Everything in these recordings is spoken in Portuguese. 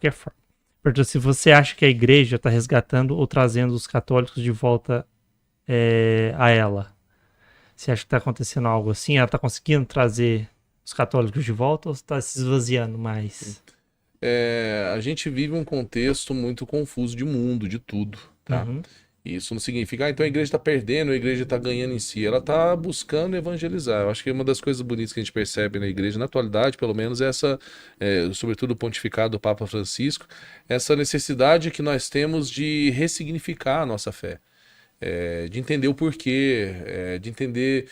qualquer forma. Pergunta se você acha que a igreja está resgatando ou trazendo os católicos de volta a ela. Você acha que está acontecendo algo assim? Ela está conseguindo trazer os católicos de volta ou está se esvaziando mais? A gente vive um contexto muito confuso de mundo, de tudo, tá? Uhum. Isso não significa, então a igreja está perdendo, a igreja está ganhando em si. Ela está buscando evangelizar. Eu acho que uma das coisas bonitas que a gente percebe na igreja, na atualidade, pelo menos, é essa, sobretudo o pontificado do Papa Francisco, essa necessidade que nós temos de ressignificar a nossa fé. De entender o porquê, de entender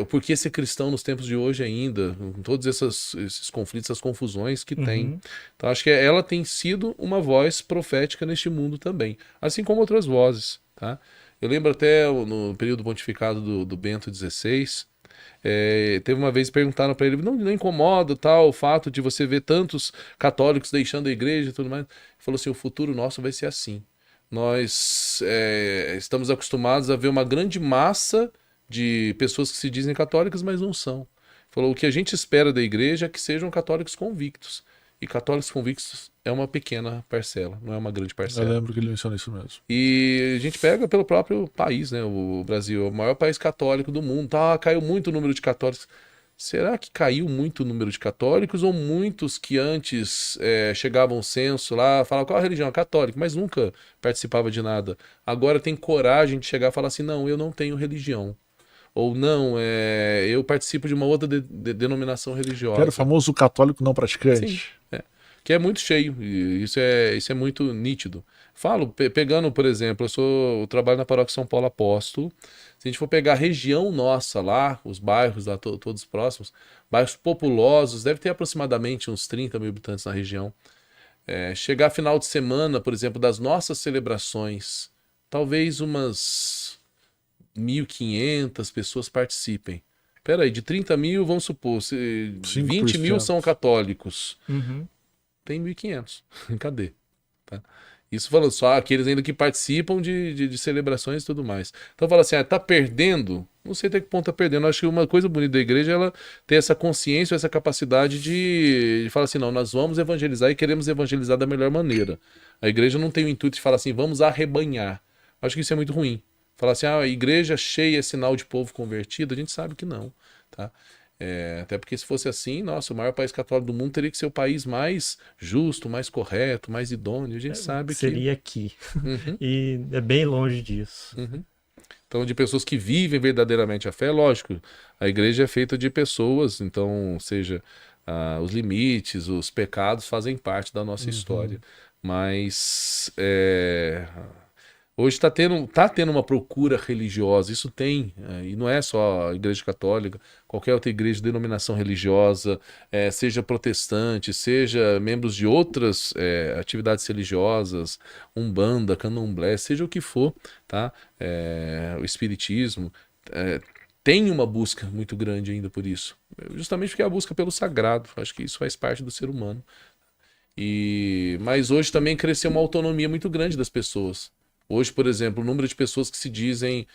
o porquê ser cristão nos tempos de hoje ainda, com todos esses conflitos, essas confusões que tem. Uhum. Então acho que ela tem sido uma voz profética neste mundo também, assim como outras vozes, tá? Eu lembro até no período pontificado do Bento XVI, teve uma vez que perguntaram para ele, não incomoda tal o fato de você ver tantos católicos deixando a igreja e tudo mais? Ele falou assim, o futuro nosso vai ser assim. Nós estamos acostumados a ver uma grande massa de pessoas que se dizem católicas, mas não são. Falou, o que a gente espera da igreja é que sejam católicos convictos. E católicos convictos é uma pequena parcela, não é uma grande Eu parcela. lembro que ele mencionou isso mesmo. E a gente pega pelo próprio país, né? O Brasil é o maior país católico do mundo. Tá, caiu muito o número de católicos. Será que caiu muito o número de católicos ou muitos que antes chegavam ao censo lá, falavam qual a religião? Católico, mas nunca participava de nada. Agora tem coragem de chegar e falar assim, não, eu não tenho religião. Ou não, eu participo de uma outra denominação Que era o religiosa. famoso católico não Sim, praticante. que é muito cheio, e isso é muito nítido. Falo, pegando, por exemplo, eu trabalho na Paróquia São Paulo Apóstolo. Se a gente for pegar a região nossa lá, os bairros lá todos próximos, bairros populosos, deve ter aproximadamente uns 30 mil habitantes na região. Chegar final de semana, por exemplo, das nossas celebrações, talvez umas 1.500 pessoas participem. Peraí, de 30 mil, vamos supor, 20 mil são 5%. católicos. Uhum. Tem 1.500. Cadê? Tá? Isso falando só aqueles ainda que participam de celebrações e tudo mais. Então fala assim, tá perdendo? Não sei até que ponto tá perdendo. Eu acho que uma coisa bonita da igreja é ela ter essa consciência, essa capacidade de falar assim, não, nós vamos evangelizar e queremos evangelizar da melhor maneira. A igreja não tem o intuito de falar assim, vamos arrebanhar. Acho que isso é muito ruim. Falar assim, a igreja cheia é sinal de povo convertido, a gente sabe que não, tá? Até porque se fosse assim, nossa, o maior país católico do mundo teria que ser o país mais justo, mais correto, mais idôneo. A gente sabe que. Seria aqui. Uhum, E é bem longe disso. uhum. Então, de pessoas que vivem verdadeiramente a fé, lógico, a igreja é feita de pessoas, então, seja, os limites, os pecados fazem parte da nossa história. Uhum. Mas hoje tá tendo uma procura religiosa, isso tem, e não é só a Igreja Católica, qualquer outra igreja de denominação religiosa, seja protestante, seja membros de outras atividades religiosas, Umbanda, Candomblé, seja o que for, tá? O Espiritismo, tem uma busca muito grande ainda por isso, justamente porque é a busca pelo sagrado, acho que isso faz parte do ser humano. Mas hoje também cresceu uma autonomia muito grande das pessoas. Hoje, por exemplo, o número de pessoas que se dizem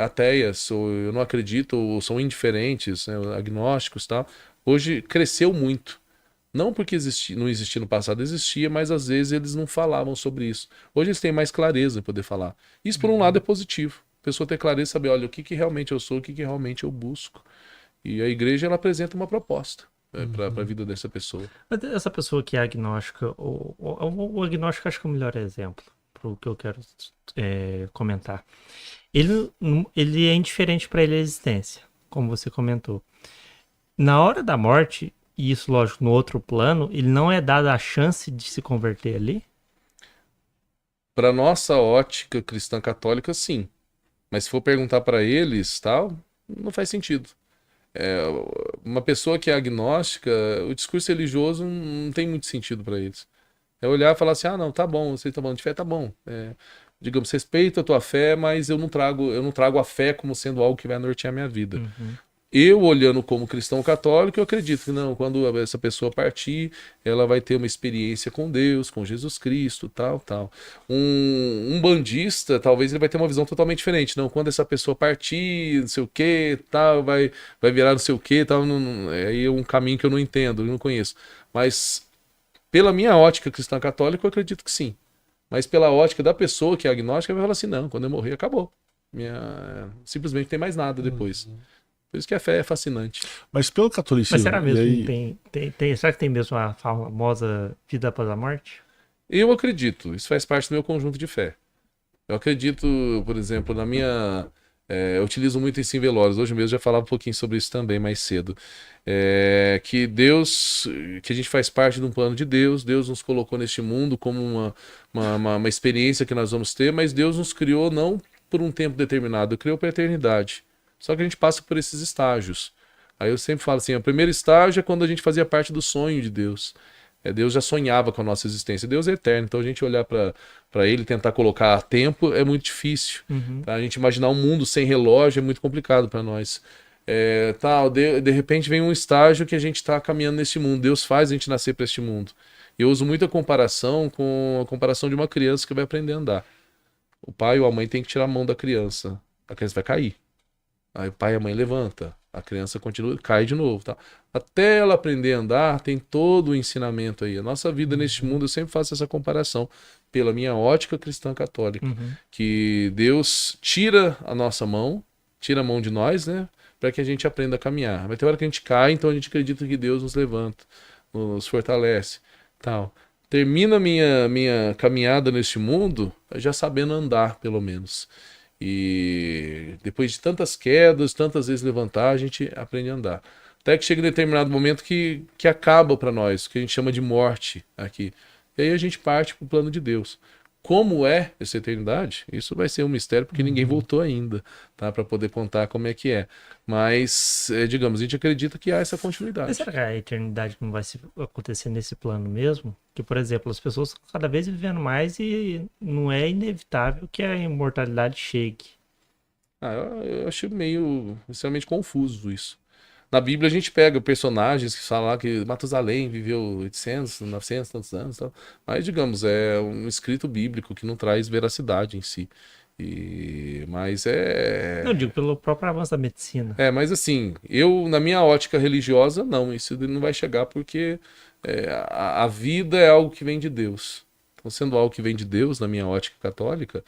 ateias, ou eu não acredito, ou são indiferentes, né, agnósticos e tal, hoje cresceu muito. Não porque não existia no passado, existia, mas às vezes eles não falavam sobre isso. Hoje eles têm mais clareza em poder falar. Isso, por um lado, é positivo. A pessoa ter clareza e saber, olha, o que realmente eu sou, o que realmente eu busco. E a igreja, ela apresenta uma proposta para a Uhum. vida dessa pessoa. Mas essa pessoa que é agnóstica, o agnóstico acho que é o melhor exemplo para o que eu quero comentar. Ele é indiferente para ele a existência, como você comentou. Na hora da morte, e isso lógico no outro plano, ele não é dado a chance de se converter ali? Para nossa ótica cristã católica, sim. Mas se for perguntar para eles, tal, não faz sentido. É, uma pessoa que é agnóstica, o discurso religioso não tem muito sentido para eles. É olhar e falar assim, não, tá bom, você tá falando de fé, tá bom. Digamos, respeito a tua fé, mas eu não trago a fé como sendo algo que vai nortear a minha vida. Uhum. Eu, olhando como cristão católico, eu acredito que não, quando essa pessoa partir, ela vai ter uma experiência com Deus, com Jesus Cristo, tal, tal. Um bandista, talvez ele vai ter uma visão totalmente diferente. Não, quando essa pessoa partir, não sei o que, tal, vai virar não sei o que, tal. Aí é um caminho que eu não entendo, eu não conheço. Mas Pela minha ótica cristã católica, eu acredito que sim. Mas pela ótica da pessoa que é agnóstica, vai falar assim, não, quando eu morrer, acabou. Simplesmente não tem mais nada depois. Por isso que a fé é fascinante. Mas pelo Mas será catolicismo, e mesmo que aí, será que tem mesmo a famosa vida após a morte? Eu acredito, isso faz parte do meu conjunto de fé. Eu acredito, por exemplo, na minha. Eu utilizo muito isso em velórios. Hoje mesmo já falava um pouquinho sobre isso também mais cedo. Que Deus, que a gente faz parte de um plano de Deus. Deus nos colocou neste mundo como uma experiência que nós vamos ter, mas Deus nos criou não por um tempo determinado, criou para a eternidade. Só que a gente passa por esses estágios. Aí eu sempre falo assim: o primeiro estágio é quando a gente fazia parte do sonho de Deus. Deus já sonhava com a nossa existência. Deus é eterno, então a gente olhar para ele, tentar colocar tempo é muito difícil. Uhum. Tá? A gente imaginar um mundo sem relógio é muito complicado para nós. De repente vem um estágio que a gente está caminhando nesse mundo. Deus faz a gente nascer para este mundo. Eu uso muito a comparação com a comparação de uma criança que vai aprender a andar. O pai ou a mãe tem que tirar a mão da criança. A criança vai cair. Aí o pai e a mãe levanta. A criança continua, cai de novo, tá? Até ela aprender a andar, tem todo o ensinamento aí. A nossa vida neste mundo, eu sempre faço essa comparação pela minha ótica cristã católica, que Deus tira a nossa mão, tira a mão de nós, né, para que a gente aprenda a caminhar. Vai ter hora que a gente cai, então a gente acredita que Deus nos levanta, nos fortalece, tal. Termina minha caminhada neste mundo já sabendo andar, pelo menos. E depois de tantas quedas, tantas vezes levantar, a gente aprende a andar. Até que chega um determinado momento que acaba para nós, que a gente chama de morte aqui. E aí a gente parte para o plano de Deus. Como é essa eternidade? Isso vai ser um mistério, porque ninguém voltou ainda, tá? Para poder contar como é que é. Mas, digamos, a gente acredita que há essa Mas continuidade. será que a eternidade não vai acontecer nesse plano mesmo? Que, por exemplo, as pessoas estão cada vez vivendo mais e não é inevitável que a imortalidade chegue. Eu acho meio, extremamente confuso isso. Na Bíblia a gente pega personagens que falam lá que Matusalém viveu 800, 900, tantos anos, tal. Mas, digamos, é um escrito bíblico que não traz veracidade em si. Mas Não, digo pelo próprio avanço da medicina. Mas assim, na minha ótica religiosa, não, isso não vai chegar porque a vida é algo que vem de Deus. Então, sendo algo que vem de Deus, na minha ótica católica,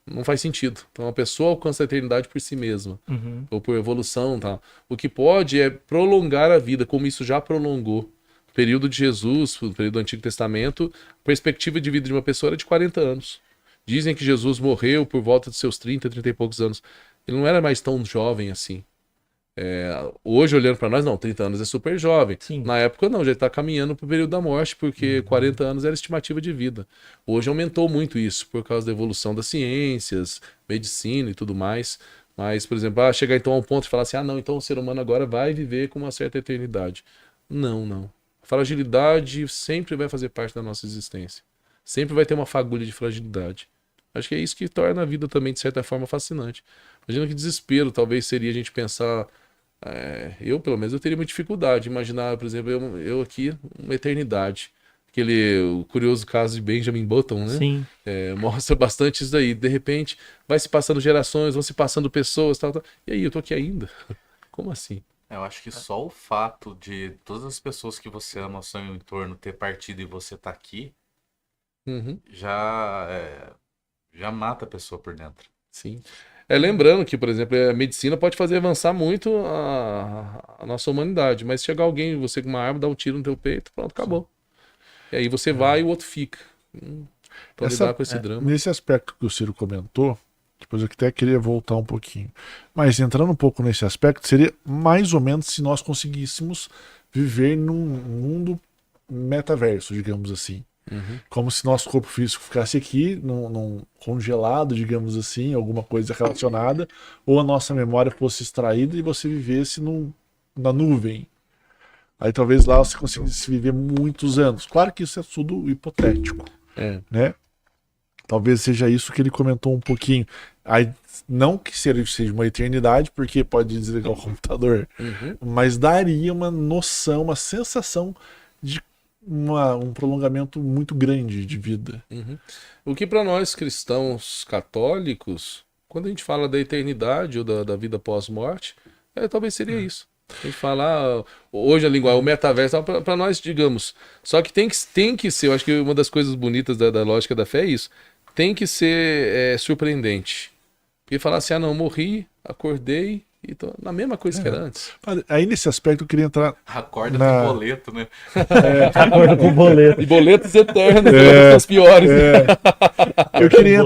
não faz sentido. Então a pessoa alcança a eternidade por si mesma, ou por evolução, tá? O que pode é prolongar a vida, como isso já prolongou. O período de Jesus, o período do Antigo Testamento, a perspectiva de vida de uma pessoa era de 40 anos. Dizem que Jesus morreu por volta de seus 30, 30 e poucos anos. Ele não era mais tão jovem assim. Hoje, olhando para nós, não, 30 anos é super jovem. Sim. Na época, não, já está caminhando para o período da morte, porque 40 anos era estimativa de vida. Hoje aumentou muito isso, por causa da evolução das ciências, medicina e tudo mais. Mas, por exemplo, chegar então a um ponto e falar assim, não, então o ser humano agora vai viver com uma certa eternidade. Não, não. A fragilidade sempre vai fazer parte da nossa existência. Sempre vai ter uma fagulha de fragilidade. Acho que é isso que torna a vida também, de certa forma, fascinante. Imagina que desespero talvez seria a gente pensar... pelo menos, eu teria uma dificuldade de imaginar, por exemplo, eu aqui, uma eternidade. O curioso caso de Benjamin Button, né? Sim. Mostra bastante isso daí. De repente, vai se passando gerações, vão se passando pessoas, tal, tal. E aí, eu tô aqui ainda? Como assim? Eu acho que só o fato de todas as pessoas que você ama ao seu entorno ter partido e você tá aqui, Uhum, já mata a pessoa por dentro. sim. Lembrando que, por exemplo, a medicina pode fazer avançar muito a nossa humanidade, mas se chegar alguém, você com uma arma, dá um tiro no teu peito, pronto, acabou. E aí você vai e o outro fica. Então lidar com esse drama. Nesse aspecto que o Ciro comentou, depois eu até queria voltar um pouquinho. Mas entrando um pouco nesse aspecto, seria mais ou menos se nós conseguíssemos viver num mundo metaverso, digamos assim. Uhum. Como se nosso corpo físico ficasse aqui, num congelado, digamos assim, alguma coisa relacionada, ou a nossa memória fosse extraída e você vivesse na nuvem. Aí talvez lá você conseguisse viver muitos anos. Claro que isso é tudo hipotético, né? Talvez seja isso que ele comentou um pouquinho. Aí, não que seja uma eternidade, porque pode desligar o computador, mas daria uma noção, uma sensação de um prolongamento muito grande de vida. O que para nós cristãos católicos, quando a gente fala da eternidade ou da vida pós-morte, talvez seria isso. A gente fala, hoje a linguagem, o metaverso, para nós, digamos. Só que tem que ser, eu acho que uma das coisas bonitas da lógica da fé é isso. Tem que ser surpreendente. Porque falar assim, não, morri, acordei e tô na mesma coisa que era antes. Aí nesse aspecto eu queria entrar. Acorda Na- com boleto, né? Acorda com o boleto. E boletos eternos, É, os piores. Eu queria